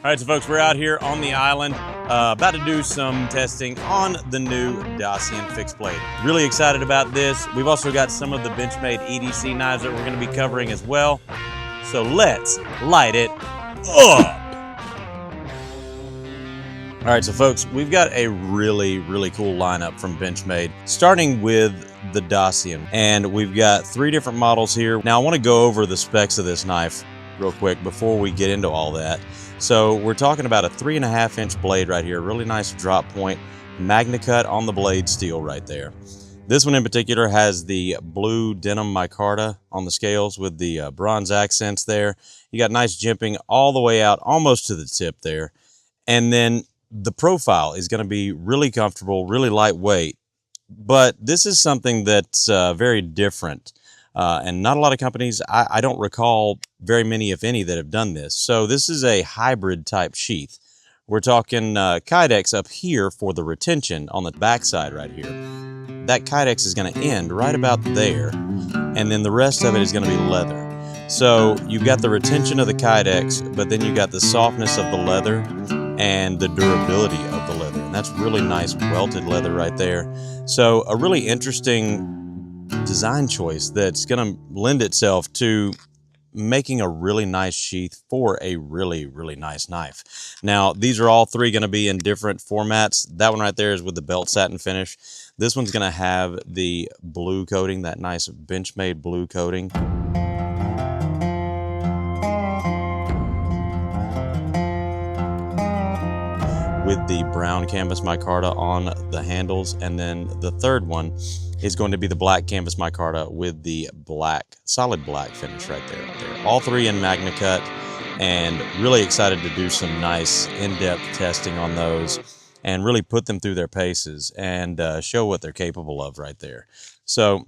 All right, so folks, we're out here on the island, about to do some testing on the new Dacian fixed blade. Really excited about this. We've also got some of the Benchmade EDC knives that we're going to be covering as well. So let's light it up. All right, so folks, we've got a really cool lineup from Benchmade, starting with the Dacian. And we've got 3 different models here. Now, I want to go over the specs of this knife real quick before we get into all that. So we're talking about a 3.5-inch blade right here, really nice drop point, magna cut on the blade steel right there. This one in particular has the blue denim micarta on the scales with the bronze accents there. You got nice jimping all the way out, almost to the tip there. And then the profile is going to be really comfortable, really lightweight. But this is something that's very different. And not a lot of companies, I don't recall very many, if any, that have done this. So this is a hybrid type sheath. We're talking Kydex up here for the retention on the backside right here. That Kydex is going to end right about there, and then the rest of it is going to be leather. So you've got the retention of the Kydex, but then you got the softness of the leather and the durability of the leather. And that's really nice welted leather right there. So a really interesting design choice that's going to lend itself to making a really nice sheath for a really nice knife. Now, these are all 3 going to be in different formats. That one right there is with the belt satin finish. This one's going to have the blue coating, that nice Benchmade blue coating. With the brown canvas micarta on the handles, and then the third one is going to be the black canvas micarta with the black, solid black finish right there. All 3 in magna cut, and really excited to do some nice in-depth testing on those and really put them through their paces and show what they're capable of right there. So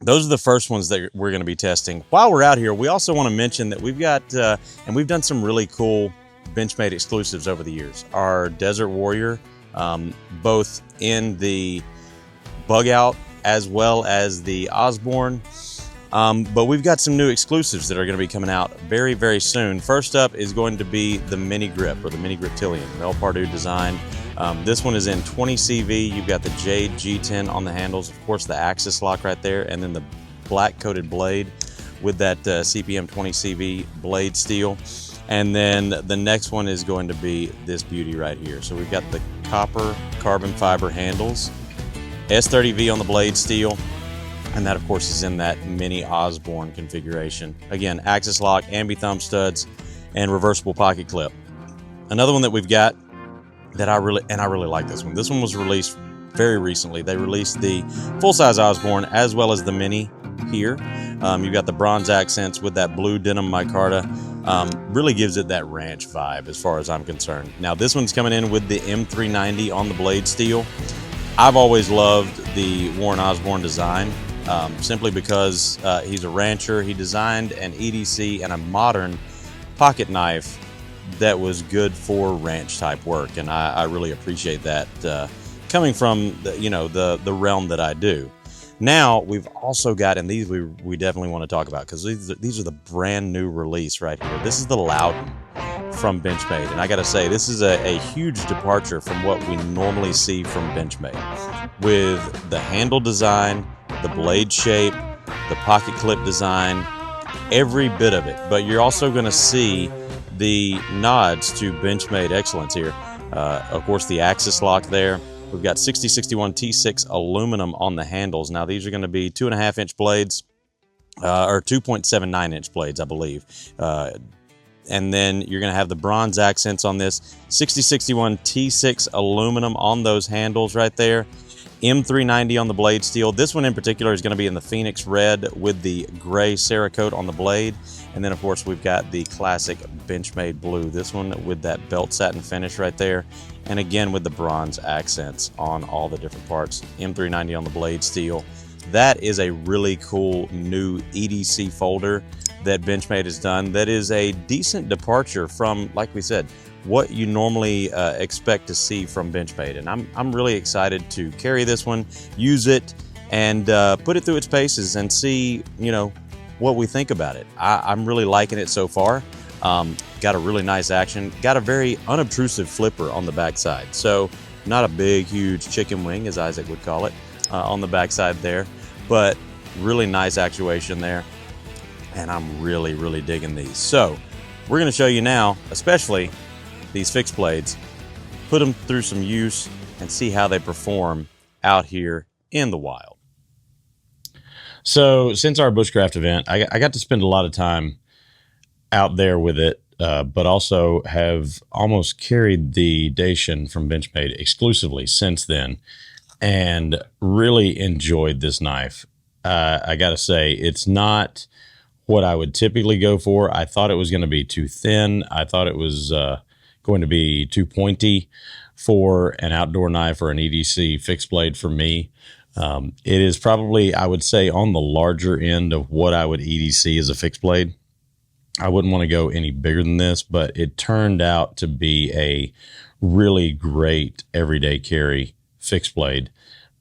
those are the first ones that we're going to be testing. While we're out here, we also want to mention that we've got, and we've done some really cool Benchmade exclusives over the years. Our Desert Warrior, both in the bug out as well as the Osborne, but we've got some new exclusives that are going to be coming out very soon. First up is going to be the mini grip, or the mini griptilian, Mel Pardew design. This one is in 20 CV. You've got the Jade G10 on the handles, of course the axis lock right there, and then the black coated blade with that CPM 20 CV blade steel. And then the next one is going to be this beauty right here. So we've got the copper carbon fiber handles, S30V on the blade steel, and that of course is in that mini Osborne configuration. Again, axis lock, ambi thumb studs, and reversible pocket clip. Another one that we've got that I really like this one. This one was released very recently. They released the full-size Osborne as well as the mini here. You've got the bronze accents with that blue denim micarta. Really gives it that ranch vibe as far as I'm concerned. Now this one's coming in with the M390 on the blade steel. I've always loved the Warren Osborne design, simply because he's a rancher. He designed an EDC and a modern pocket knife that was good for ranch type work, and I really appreciate that coming from the realm that I do. Now we've also got, and these we definitely want to talk about, because these are the brand new release right here. This is the Loudon from Benchmade, and I gotta say, this is a huge departure from what we normally see from Benchmade, with the handle design, the blade shape, the pocket clip design, every bit of it. But you're also going to see the nods to Benchmade excellence here. Of course, the axis lock there. We've got 6061 T6 aluminum on the handles. Now these are going to be 2.5-inch blades, or 2.79-inch blades, I believe. And then you're going to have the bronze accents on this. 6061 T6 aluminum on those handles right there. M390 on the blade steel. This one in particular is going to be in the Phoenix red with the gray Cerakote on the blade. And then of course we've got the classic Benchmade blue. This one with that belt satin finish right there. And again with the bronze accents on all the different parts. M390 on the blade steel. That is a really cool new EDC folder that Benchmade has done that is a decent departure from, like we said, what you normally expect to see from Benchmade. And I'm really excited to carry this one, use it, and put it through its paces and see, what we think about it. I'm really liking it so far. Got a really nice action. Got a very unobtrusive flipper on the backside. So not a big, huge chicken wing, as Isaac would call it, on the backside there, but really nice actuation there. And I'm really, really digging these. So we're going to show you now, especially these fixed blades, put them through some use and see how they perform out here in the wild. So since our Bushcraft event, I got to spend a lot of time out there with it, but also have almost carried the Dacian from Benchmade exclusively since then, and really enjoyed this knife. I got to say, it's not what I would typically go for. I thought it was going to be too thin. I thought it was going to be too pointy for an outdoor knife or an EDC fixed blade for me. It is probably, I would say, on the larger end of what I would EDC as a fixed blade. I wouldn't want to go any bigger than this, but it turned out to be a really great everyday carry fixed blade.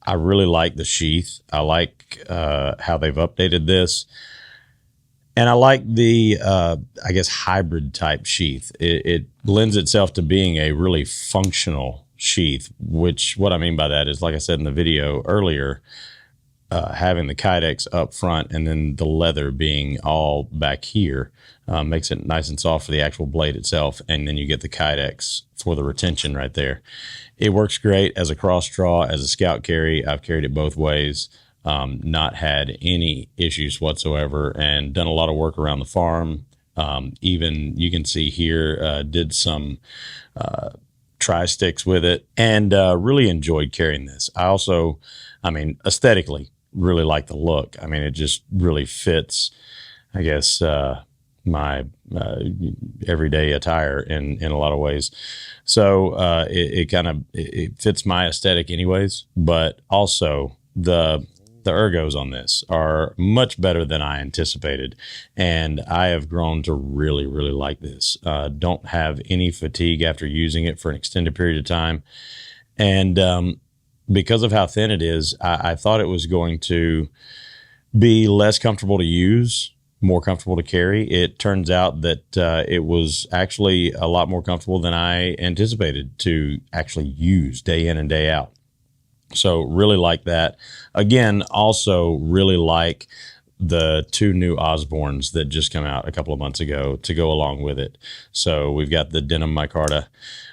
I really like the sheath. I like how they've updated this. And I like the, I guess, hybrid type sheath. It lends itself to being a really functional sheath, which what I mean by that is, like I said in the video earlier, having the kydex up front and then the leather being all back here makes it nice and soft for the actual blade itself. And then you get the kydex for the retention right there. It works great as a cross draw, as a scout carry. I've carried it both ways. Not had any issues whatsoever, and done a lot of work around the farm. Even you can see here, did some tri-sticks with it, and really enjoyed carrying this. I also, I mean, aesthetically, really like the look. I mean, it just really fits, I guess, my everyday attire in a lot of ways. So it kind of it fits my aesthetic anyways, but also the ergos on this are much better than I anticipated, and I have grown to really, really like this. Don't have any fatigue after using it for an extended period of time, and because of how thin it is, I thought it was going to be less comfortable to use, more comfortable to carry. It turns out that it was actually a lot more comfortable than I anticipated to actually use day in and day out. So really like that. Again, also really like the two new Osbornes that just come out a couple of months ago to go along with it. So we've got the denim micarta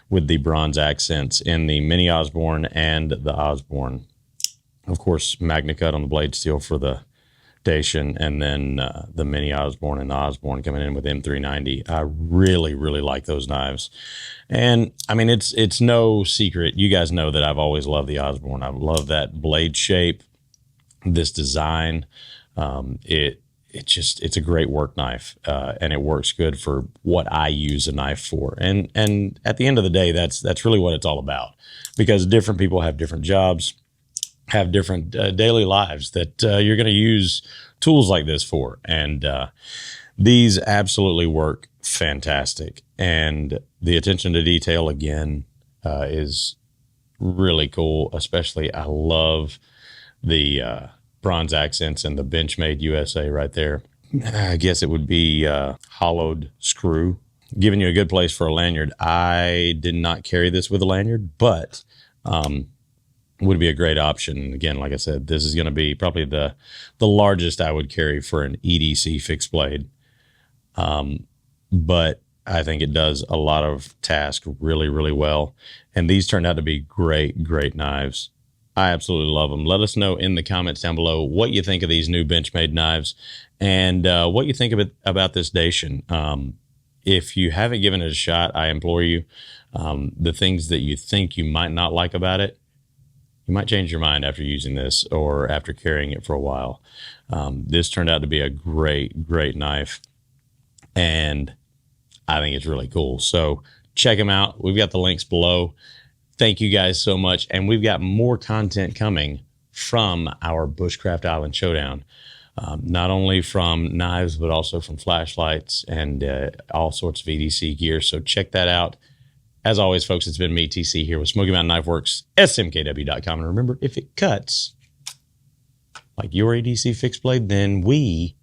with the bronze accents in the mini Osborne and the Osborne. Of course, Magna Cut on the blade steel for the Dacian, and then the mini Osborne and the Osborne coming in with M390. I really, really like those knives. And I mean, it's no secret. You guys know that I've always loved the Osborne. I love that blade shape, this design. It's a great work knife, and it works good for what I use a knife for. And at the end of the day, that's really what it's all about, because different people have different jobs, have different daily lives that you're going to use tools like this for. And these absolutely work fantastic. And the attention to detail, again, is really cool. Especially, I love the bronze accents and the Benchmade USA right there. I guess it would be hollowed screw, giving you a good place for a lanyard. I did not carry this with a lanyard, but would be a great option. And again, like I said, this is going to be probably the largest I would carry for an EDC fixed blade. But I think it does a lot of tasks really, really well. And these turned out to be great, great knives. I absolutely love them. Let us know in the comments down below what you think of these new Benchmade knives, and what you think of it, about this Dacian. If you haven't given it a shot, I implore you, the things that you think you might not like about it, you might change your mind after using this or after carrying it for a while. This turned out to be a great, great knife, and I think it's really cool. So check them out. We've got the links below. Thank you guys so much. And we've got more content coming from our Bushcraft Island Showdown. Not only from knives, but also from flashlights and all sorts of EDC gear. So check that out. As always, folks, it's been me, TC, here with Smoky Mountain Knife Works, smkw.com. And remember, if it cuts like your EDC fixed blade, then we